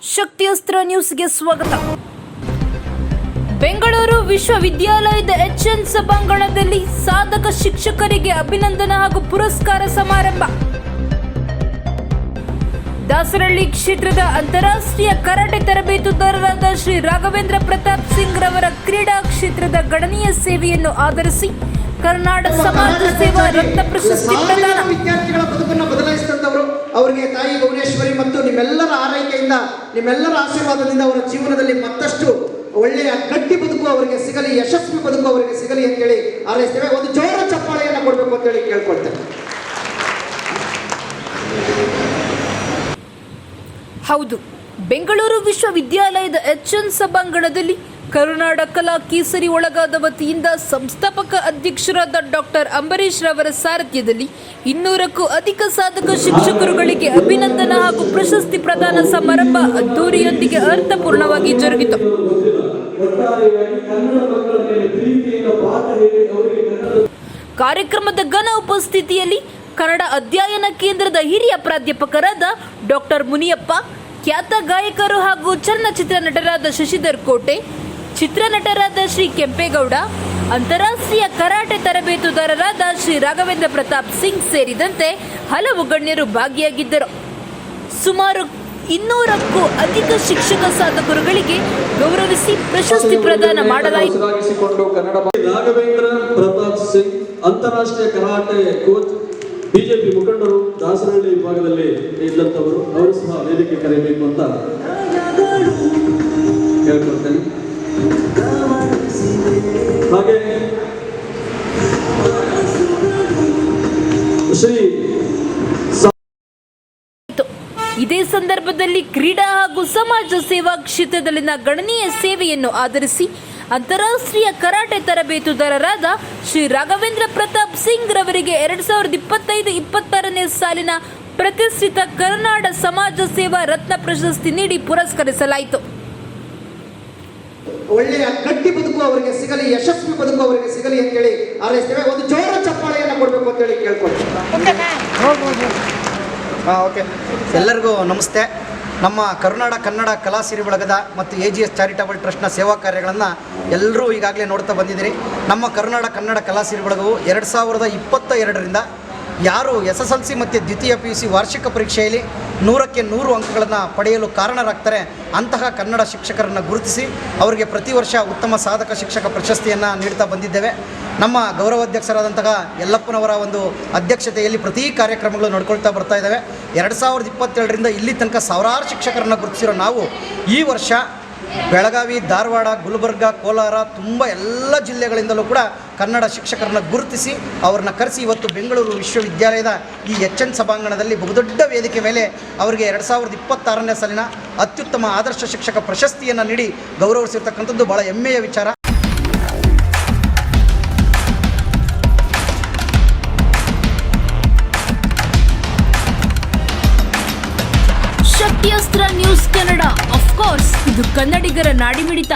ಶಕ್ತಿಯಸ್ತ್ರ ನ್ಯೂಸ್ಗೆ ಸ್ವಾಗತ. ಬೆಂಗಳೂರು ವಿಶ್ವವಿದ್ಯಾಲಯದ HN ಸಭಾಂಗಣದಲ್ಲಿ ಸಾಧಕ ಶಿಕ್ಷಕರಿಗೆ ಅಭಿನಂದನಾ ಹಾಗೂ ಪುರಸ್ಕಾರ ಸಮಾರಂಭ. ದಾಸರಳ್ಳಿ ಕ್ಷೇತ್ರದ ಅಂತಾರಾಷ್ಟ್ರೀಯ ಕರಾಟೆ ತರಬೇತುದಾರರಾದ ಶ್ರೀ ರಾಘವೇಂದ್ರ ಪ್ರತಾಪ್ ಸಿಂಗ್ ರವರ ಕ್ರೀಡಾ ಕ್ಷೇತ್ರದ ಗಣನೀಯ ಸೇವೆಯನ್ನು ಆಧರಿಸಿ ಕರ್ನಾಟಕ ಸಮಾಜ ಸೇವಾ ರತ್ನ ಪ್ರಶಸ್ತಿ ಪ್ರದಾನ. ವಿದ್ಯಾರ್ಥಿಗಳ ಬದುಕನ್ನು ಬದಲಾಯಿಸಿದಂತವರು ಅವರಿಗೆ ತಾಯಿ ಭುವನೇಶ್ವರಿ ಮತ್ತು ನಿಮ್ಮೆಲ್ಲರ ಆರೈಕೆಯಿಂದ ನಿಮ್ಮೆಲ್ಲರ ಆಶೀರ್ವಾದದಿಂದ ಅವರ ಜೀವನದಲ್ಲಿ ಮತ್ತಷ್ಟು ಒಳ್ಳೆಯ ಗಟ್ಟಿ ಬದುಕು ಅವರಿಗೆ ಸಿಗಲಿ, ಯಶಸ್ವಿ ಬದುಕು ಅವರಿಗೆ ಸಿಗಲಿ ಅಂತೇಳಿ ಹಾರೈಸ್ತೇವೆ. ಒಂದು ಜೋರ ಚಪ್ಪಾಳೆಯನ್ನು ಕೊಡಬೇಕು ಅಂತೇಳಿ ಕೇಳ್ಕೊಳ್ತೇನೆ. ಹೌದು, ಬೆಂಗಳೂರು ವಿಶ್ವವಿದ್ಯಾಲಯದ HN ಸಭಾಂಗಣದಲ್ಲಿ ಕರ್ನಾಟಕ ಕಲಾ ಕೇಸರಿ ಒಳಗಾದ ವತಿಯಿಂದ ಸಂಸ್ಥಾಪಕ ಅಧ್ಯಕ್ಷರಾದ ಡಾಕ್ಟರ್ ಅಂಬರೀಶ್ ರವರ ಸಾರಥ್ಯದಲ್ಲಿ 200ಕ್ಕೂ ಅಧಿಕ ಸಾಧಕ ಶಿಕ್ಷಕರುಗಳಿಗೆ ಅಭಿನಂದನಾ ಹಾಗೂ ಪ್ರಶಸ್ತಿ ಪ್ರದಾನ ಸಮಾರಂಭ ಅದ್ದೂರಿಯೊಂದಿಗೆ ಅರ್ಥಪೂರ್ಣವಾಗಿ ಜರುಗಿತು. ಕಾರ್ಯಕ್ರಮದ ಘನ ಉಪಸ್ಥಿತಿಯಲ್ಲಿ ಕನ್ನಡ ಅಧ್ಯಯನ ಕೇಂದ್ರದ ಹಿರಿಯ ಪ್ರಾಧ್ಯಾಪಕರಾದ ಡಾಕ್ಟರ್ ಮುನಿಯಪ್ಪ, ಖ್ಯಾತ ಗಾಯಕರು ಹಾಗೂ ಚಲನಚಿತ್ರ ನಟರಾದ ಶಶಿಧರ್ ಕೋಟೆ, ಚಿತ್ರನಟರಾದ ಶ್ರೀ ಕೆಂಪೇಗೌಡ, ಅಂತಾರಾಷ್ಟ್ರೀಯ ಕರಾಟೆ ತರಬೇತುದಾರರಾದ ಶ್ರೀ ರಾಘವೇಂದ್ರ ಪ್ರತಾಪ್ ಸಿಂಗ್ ಸೇರಿದಂತೆ ಹಲವು ಗಣ್ಯರು ಭಾಗಿಯಾಗಿದ್ದರು. ಸುಮಾರು 200ಕ್ಕೂ ಅಧಿಕ ಶಿಕ್ಷಕ ಸಾಧಕರುಗಳಿಗೆ ಗೌರವಿಸಿ ಪ್ರಶಸ್ತಿ ಪ್ರದಾನ ಮಾಡಲಾಯಿತು. ರಾಘವೇಂದ್ರ ಪ್ರತಾಪ್ ಸಿಂಗ್ ಅಂತಾರಾಷ್ಟ್ರೀಯ ಕರಾಟೆ ಕೋಚ್, ಬಿಜೆಪಿ ಮುಖಂಡರು, ದಾಸರಳ್ಳಿ ವಿಭಾಗದಲ್ಲಿ ಇದ್ದಂಥವರು, ಅವರು ಸಹ ವೇದಿಕೆ ಕರೆಯಬೇಕು ಅಂತ ಕೇಳ್ಕೊಳ್ತೇನೆ. ಹಾಗೆ ಇದೇ ಸಂದರ್ಭದಲ್ಲಿ ಕ್ರೀಡಾ ಹಾಗೂ ಸಮಾಜ ಸೇವಾ ಕ್ಷೇತ್ರದಲ್ಲಿನ ಗಣನೀಯ ಸೇವೆಯನ್ನು ಆಧರಿಸಿ ಅಂತಾರಾಷ್ಟ್ರೀಯ ಕರಾಟೆ ತರಬೇತುದಾರರಾದ ಶ್ರೀ ರಾಘವೇಂದ್ರ ಪ್ರತಾಪ್ ಸಿಂಗ್ ರವರಿಗೆ 2025-26ನೇ ಸಾಲಿನ ಪ್ರತಿಷ್ಠಿತ ಕರ್ನಾಟಕ ಸಮಾಜ ಸೇವಾ ರತ್ನ ಪ್ರಶಸ್ತಿ ನೀಡಿ ಪುರಸ್ಕರಿಸಲಾಯಿತು. ಒಳ್ಳೆಯ ಗಟ್ಟಿ ಬದುಕು ಅವರಿಗೆ ಸಿಗಲಿ, ಯಶಸ್ವಿ ಬದುಕು ಅವರಿಗೆ ಸಿಗಲಿ ಅಂತೇಳಿ ಹಾರೈಸ್ತೇವೆ. ಒಂದು ಜೋರ ಚಪ್ಪಾಳೆಯನ್ನು ಕೊಡಬೇಕು ಅಂತೇಳಿ ಕೇಳ್ಕೊಳ್ತೇನೆ. ಓಕೆ, ಎಲ್ಲರಿಗೂ ನಮಸ್ತೆ. ನಮ್ಮ ಕರ್ನಾಟಕ ಕನ್ನಡ ಕಲಾಸಿರಿ ಬಳಗದ ಮತ್ತು AGS ಚಾರಿಟಬಲ್ ಟ್ರಸ್ಟ್ನ ಸೇವಾ ಕಾರ್ಯಗಳನ್ನು ಎಲ್ಲರೂ ಈಗಾಗಲೇ ನೋಡ್ತಾ ಬಂದಿದ್ದೀರಿ. ನಮ್ಮ ಕರ್ನಾಟಕ ಕನ್ನಡ ಕಲಾಸಿರಿ ಬಳಗವು 2022ರಿಂದ ಯಾರು SSLC ಮತ್ತು ದ್ವಿತೀಯ PUC ವಾರ್ಷಿಕ ಪರೀಕ್ಷೆಯಲ್ಲಿ 100ಕ್ಕೆ 100 ಅಂಕಗಳನ್ನು ಪಡೆಯಲು ಕಾರಣರಾಗ್ತಾರೆ ಅಂತಹ ಕನ್ನಡ ಶಿಕ್ಷಕರನ್ನು ಗುರುತಿಸಿ ಅವರಿಗೆ ಪ್ರತಿ ವರ್ಷ ಉತ್ತಮ ಸಾಧಕ ಶಿಕ್ಷಕ ಪ್ರಶಸ್ತಿಯನ್ನು ನೀಡ್ತಾ ಬಂದಿದ್ದೇವೆ. ನಮ್ಮ ಗೌರವಾಧ್ಯಕ್ಷರಾದಂತಹ ಯಲ್ಲಪ್ಪನವರ ಒಂದು ಅಧ್ಯಕ್ಷತೆಯಲ್ಲಿ ಪ್ರತಿ ಕಾರ್ಯಕ್ರಮಗಳು ನಡ್ಕೊಳ್ತಾ ಬರ್ತಾ ಇದ್ದಾವೆ. 2027ರಿಂದ ಇಲ್ಲಿ ತನಕ ಸಾವಿರಾರು ಶಿಕ್ಷಕರನ್ನು ಗುರುತಿಸಿರೋ ನಾವು ಈ ವರ್ಷ ಬೆಳಗಾವಿ, ಧಾರವಾಡ, ಗುಲ್ಬರ್ಗ, ಕೋಲಾರ ತುಂಬ ಎಲ್ಲ ಜಿಲ್ಲೆಗಳಿಂದಲೂ ಕೂಡ ಕನ್ನಡ ಶಿಕ್ಷಕರನ್ನ ಗುರುತಿಸಿ ಅವ್ರನ್ನ ಕರೆಸಿ ಇವತ್ತು ಬೆಂಗಳೂರು ವಿಶ್ವವಿದ್ಯಾಲಯದ ಈ HN ಸಭಾಂಗಣದಲ್ಲಿ ಬಹುದೊಡ್ಡ ವೇದಿಕೆ ಮೇಲೆ ಅವರಿಗೆ 2026ನೇ ಸಾಲಿನ ಅತ್ಯುತ್ತಮ ಆದರ್ಶ ಶಿಕ್ಷಕ ಪ್ರಶಸ್ತಿಯನ್ನು ನೀಡಿ ಗೌರವಿಸಿರ್ತಕ್ಕಂಥದ್ದು ಭಾಳ ಹೆಮ್ಮೆಯ ವಿಚಾರ. ಶಕ್ತಿಯಸ್ತ್ರ ನ್ಯೂಸ್ ಕನ್ನಡ, ಆಫ್ ಕೋರ್ಸ್ ಇದು ಕನ್ನಡಿಗರ ನಾಡಿಮಿಡಿತ.